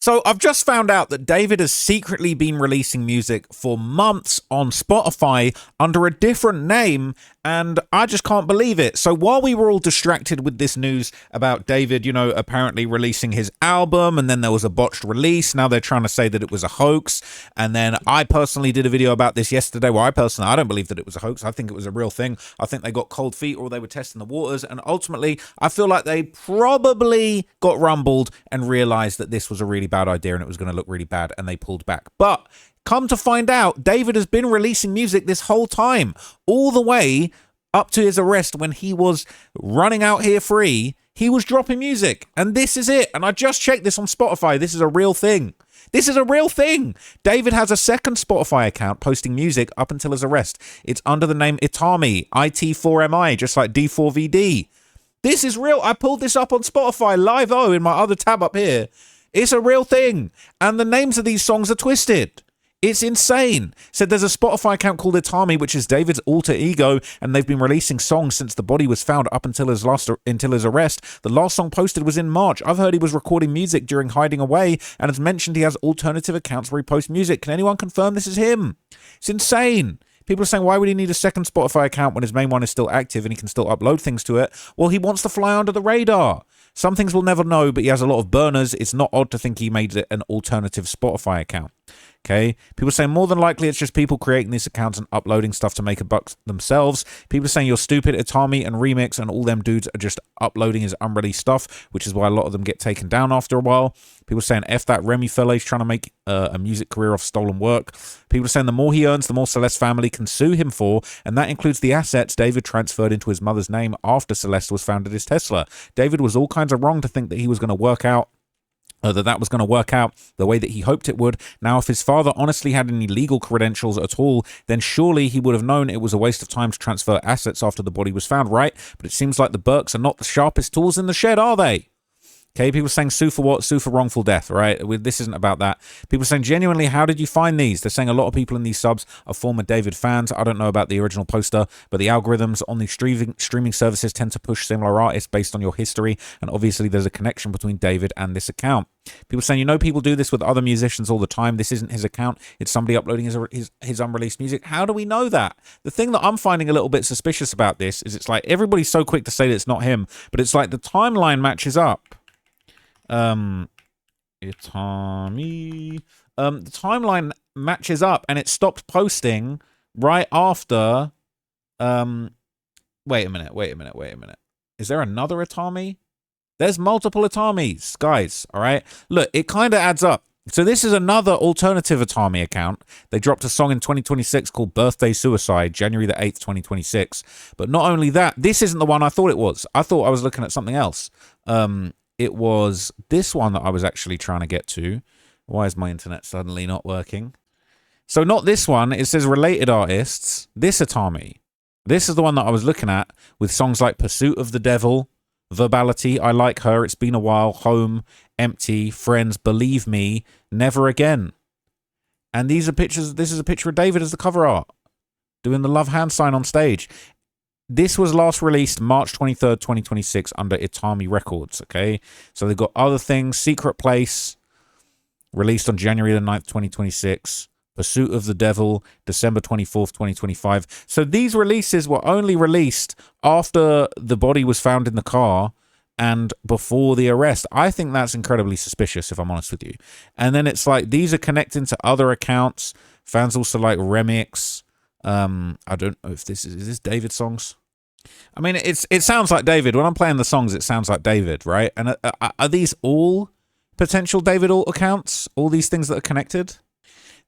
So I've just found out that David has secretly been releasing music for months on Spotify under a different name, and I just can't believe it. So while we were all distracted with this news about David, you know, apparently releasing his album, and then there was a botched release, now they're trying to say that it was a hoax, and then I personally did a video about this yesterday where I don't believe that it was a hoax. I think it was a real thing. I think they got cold feet or they were testing the waters, and ultimately I feel like they probably got rumbled and realized that this was a really bad idea and it was going to look really bad, and they pulled back. But come to find out, David has been releasing music this whole time, all the way up to his arrest when he was running out here free. He was dropping music, and this is it. And I just checked this on Spotify. This is a real thing. This is a real thing. David has a second Spotify account posting music up until his arrest. It's under the name Itami, IT4MI, just like D4VD. This is real. I pulled this up on Spotify live-o in my other tab up here. It's a real thing. And the names of these songs are twisted. It's insane. Said there's a Spotify account called Itami, which is David's alter ego, and they've been releasing songs since the body was found up until his arrest. The last song posted was in March. I've heard he was recording music during hiding away, and has mentioned he has alternative accounts where he posts music. Can anyone confirm this is him? It's insane. People are saying, why would he need a second Spotify account when his main one is still active and he can still upload things to it? Well, he wants to fly under the radar. Some things we'll never know, but he has a lot of burners. It's not odd to think he made it an alternative Spotify account. Okay, people say more than likely it's just people creating these accounts and uploading stuff to make a buck themselves. People are saying you're stupid, Itami and Remix and all them dudes are just uploading his unreleased stuff, which is why a lot of them get taken down after a while. People are saying F that Remy fella, he's trying to make a music career off stolen work. People are saying the more he earns, the more Celeste's family can sue him for, and that includes the assets David transferred into his mother's name after Celeste was founded as Tesla. David was all kinds of wrong to think that he was going to work out that was going to work out the way that he hoped it would. Now, if his father honestly had any legal credentials at all, then surely he would have known it was a waste of time to transfer assets after the body was found, right? But it seems like the Burks are not the sharpest tools in the shed, are they? Okay, people saying sue for what? Sue for wrongful death, right? This isn't about that. People saying, genuinely, how did you find these? They're saying a lot of people in these subs are former David fans. I don't know about the original poster, but the algorithms on these streaming services tend to push similar artists based on your history, and obviously there's a connection between David and this account. People saying, you know, people do this with other musicians all the time. This isn't his account. It's somebody uploading his unreleased music. How do we know that? The thing that I'm finding a little bit suspicious about this is it's like everybody's so quick to say that it's not him, but it's like the timeline matches up. Itami. The timeline matches up, and it stopped posting right after. Wait a minute. Is there another Itami? There's multiple Itamis, guys. All right. Look, it kind of adds up. So this is another alternative Itami account. They dropped a song in 2026 called Birthday Suicide, January the 8th, 2026. But not only that, this isn't the one I thought it was. I thought I was looking at something else. It was this one that I was actually trying to get to. Why is my internet suddenly not working? So not this one. It says related artists. This Itami. This is the one that I was looking at with songs like Pursuit of the Devil, Verbality, I Like Her, It's Been a While, Home, Empty, Friends, Believe Me, Never Again. And these are pictures. This is a picture of David as the cover art, doing the love hand sign on stage. This was last released March 23rd, 2026 under Itami Records, okay? So they've got other things. Secret Place, released on January the 9th, 2026. Pursuit of the Devil, December 24th, 2025. So these releases were only released after the body was found in the car and before the arrest. I think that's incredibly suspicious, if I'm honest with you. And then it's like these are connecting to other accounts. Fans also like Remix. I don't know if this is this David songs? I mean, it sounds like David. When I'm playing the songs, it sounds like David, right? And are these all potential David alt accounts? All these things that are connected?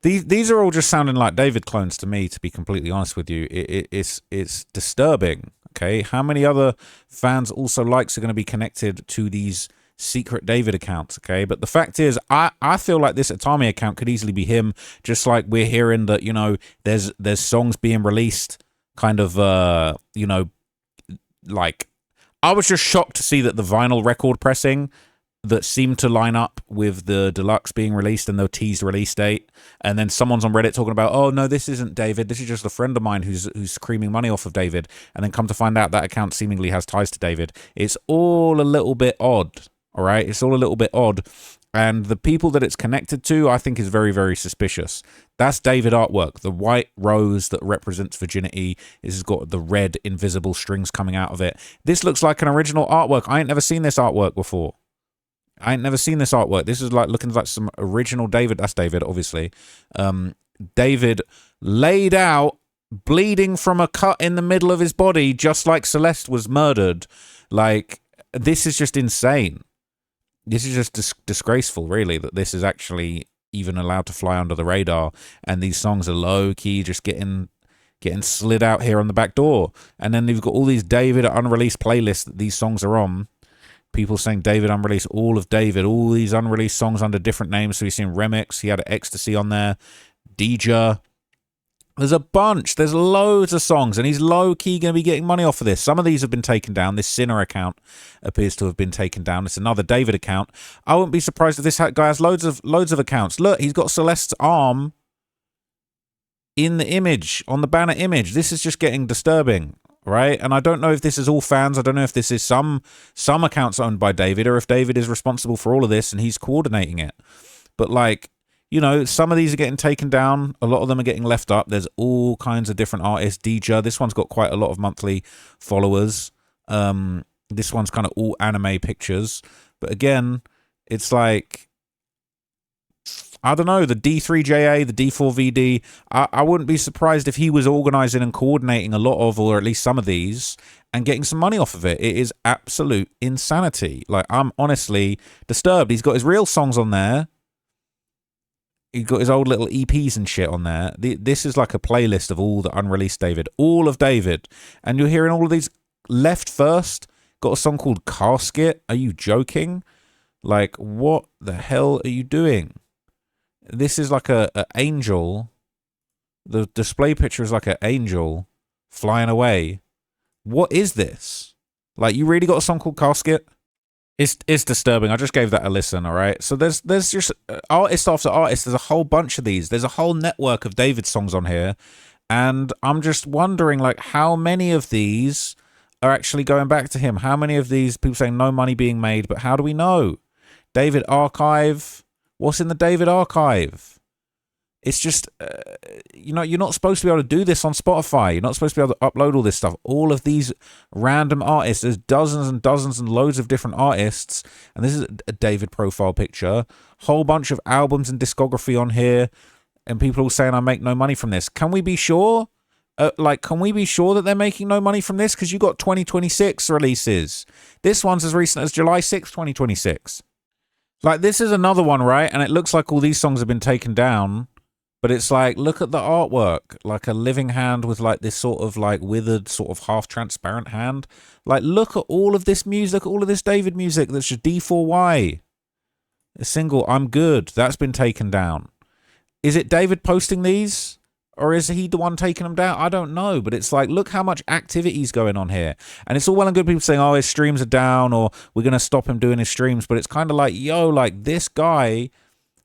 These are all just sounding like David clones to me, to be completely honest with you. It's disturbing, okay? How many other fans also likes are going to be connected to these secret David accounts, okay? But the fact is, I feel like this Itami account could easily be him, just like we're hearing that, you know, there's songs being released kind of, you know, like, I was just shocked to see that the vinyl record pressing that seemed to line up with the deluxe being released and the teased release date, and then someone's on Reddit talking about, oh no, this isn't David, this is just a friend of mine who's creaming money off of David, and then come to find out that account seemingly has ties to David. It's all a little bit odd. All right, it's all a little bit odd. And the people that it's connected to, I think, is very, very suspicious. That's David artwork. The white rose that represents virginity. This has got the red invisible strings coming out of it. This looks like an original artwork. I ain't never seen this artwork before. I ain't never seen this artwork. This is like looking like some original David. That's David, obviously. David laid out, bleeding from a cut in the middle of his body, just like Celeste was murdered. Like, this is just insane. This is just disgraceful, really, that this is actually even allowed to fly under the radar, and these songs are low-key just getting slid out here on the back door. And then you've got all these David unreleased playlists that these songs are on. People saying David unreleased, all of David, all these unreleased songs under different names. So we've seen Remix, he had an Ecstasy on there, DJ. There's a bunch. There's loads of songs, and he's low-key going to be getting money off of this. Some of these have been taken down. This Sinner account appears to have been taken down. It's another David account. I wouldn't be surprised if this guy has loads of accounts. Look, he's got Celeste's arm in the image, on the banner image. This is just getting disturbing, right? And I don't know if this is all fans. I don't know if this is some accounts owned by David, or if David is responsible for all of this and he's coordinating it. But, like, you know, some of these are getting taken down. A lot of them are getting left up. There's all kinds of different artists. DJ, this one's got quite a lot of monthly followers. This one's kind of all anime pictures. But again, it's like, I don't know, the D3JA, the D4VD, I wouldn't be surprised if he was organizing and coordinating a lot of, or at least some of these, and getting some money off of it. It is absolute insanity. Like, I'm honestly disturbed. He's got his real songs on there. He's got his old little EPs and shit on there. This is like a playlist of all the unreleased David. All of David. And you're hearing all of these. Left First got a song called Casket. Are you joking? Like, what the hell are you doing? This is like a angel. The display picture is like an angel flying away. What is this? Like, you really got a song called Casket? It's disturbing. I just gave that a listen, all right? So there's just artist after artist. There's a whole bunch of these. There's a whole network of David songs on here. And I'm just wondering, like, how many of these are actually going back to him? How many of these, people saying no money being made, but how do we know? David Archive. What's in the David Archive? It's just, you know, you're not supposed to be able to do this on Spotify. You're not supposed to be able to upload all this stuff. All of these random artists, there's dozens and dozens and loads of different artists. And this is a David profile picture. Whole bunch of albums and discography on here. And people all saying I make no money from this. Can we be sure? Can we be sure that they're making no money from this? Because you got 2026 releases. This one's as recent as July 6th, 2026. Like, this is another one, right? And it looks like all these songs have been taken down. But it's like, look at the artwork, like a living hand with like this sort of like withered, sort of half transparent hand. Like, look at all of this music, all of this David music that's just D4Y. A single, I'm Good, that's been taken down. Is it David posting these? Or is he the one taking them down? I don't know. But it's like, look how much activity is going on here. And it's all well and good people saying, oh, his streams are down, or we're going to stop him doing his streams. But it's kind of like, yo, like this guy.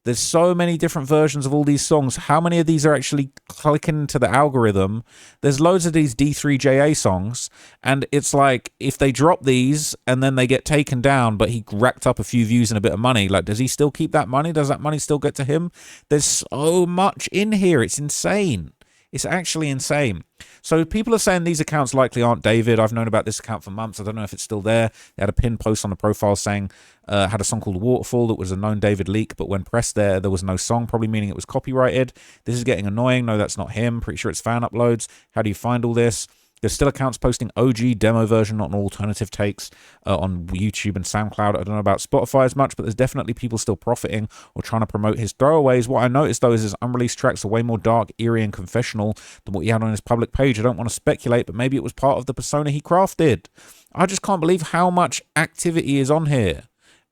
There's so many different versions of all these songs. How many of these are actually clicking into the algorithm? There's loads of these D3JA songs. And it's like, if they drop these and then they get taken down, but he racked up a few views and a bit of money, like, does he still keep that money? Does that money still get to him? There's so much in here. It's insane. It's actually insane. So people are saying these accounts likely aren't David. I've known about this account for months. I don't know if it's still there. They had a pinned post on the profile saying had a song called Waterfall that was a known David leak, but when pressed there was no song, probably meaning it was copyrighted. This is getting annoying. No, that's not him. Pretty sure it's fan uploads. How do you find all this? There's still accounts posting OG demo version, not an alternative takes on YouTube and SoundCloud. I don't know about Spotify as much, but there's definitely people still profiting or trying to promote his throwaways. What I noticed, though, is his unreleased tracks are way more dark, eerie, and confessional than what he had on his public page. I don't want to speculate, but maybe it was part of the persona he crafted. I just can't believe how much activity is on here.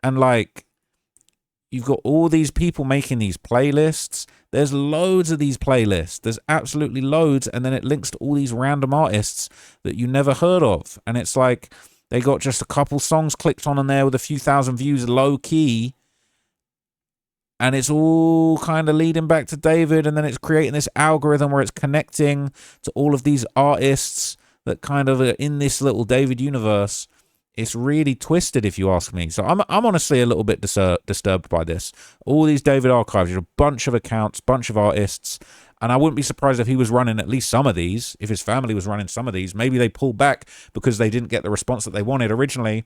And, like, you've got all these people making these playlists. There's loads of these playlists. There's absolutely loads. And then it links to all these random artists that you never heard of. And it's like they got just a couple songs clicked on in there with a few thousand views low key. And it's all kind of leading back to David. And then it's creating this algorithm where it's connecting to all of these artists that kind of are in this little David universe. It's really twisted, if you ask me. So I'm honestly a little bit disturbed by this. All these David archives, a bunch of accounts, bunch of artists, and I wouldn't be surprised if he was running at least some of these, if his family was running some of these. Maybe they pulled back because they didn't get the response that they wanted originally.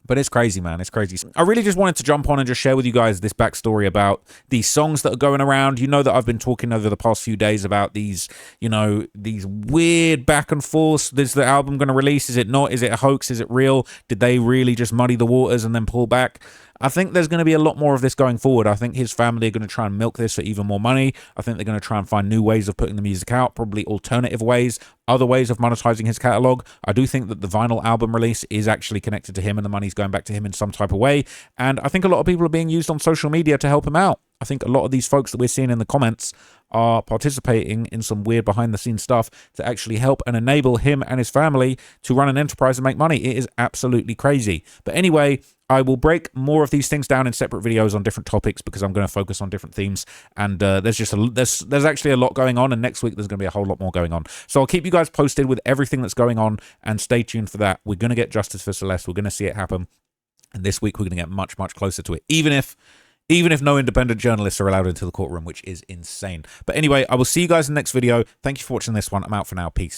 But it's crazy, man. It's crazy. I really just wanted to jump on and just share with you guys this backstory about these songs that are going around. You know that I've been talking over the past few days about these, you know, these weird back and forths. Is the album going to release? Is it not? Is it a hoax? Is it real? Did they really just muddy the waters and then pull back? I think there's going to be a lot more of this going forward. I think his family are going to try and milk this for even more money. I think they're going to try and find new ways of putting the music out, probably alternative ways, other ways of monetizing his catalog. I do think that the vinyl album release is actually connected to him and the money's going back to him in some type of way. And I think a lot of people are being used on social media to help him out. I think a lot of these folks that we're seeing in the comments are participating in some weird behind-the-scenes stuff to actually help and enable him and his family to run an enterprise and make money. It is absolutely crazy. But anyway, I will break more of these things down in separate videos on different topics because I'm going to focus on different themes. And there's actually a lot going on. And next week, there's going to be a whole lot more going on. So I'll keep you guys posted with everything that's going on. And stay tuned for that. We're going to get justice for Celeste. We're going to see it happen. And this week, we're going to get much, much closer to it. Even if no independent journalists are allowed into the courtroom, which is insane. But anyway, I will see you guys in the next video. Thank you for watching this one. I'm out for now. Peace.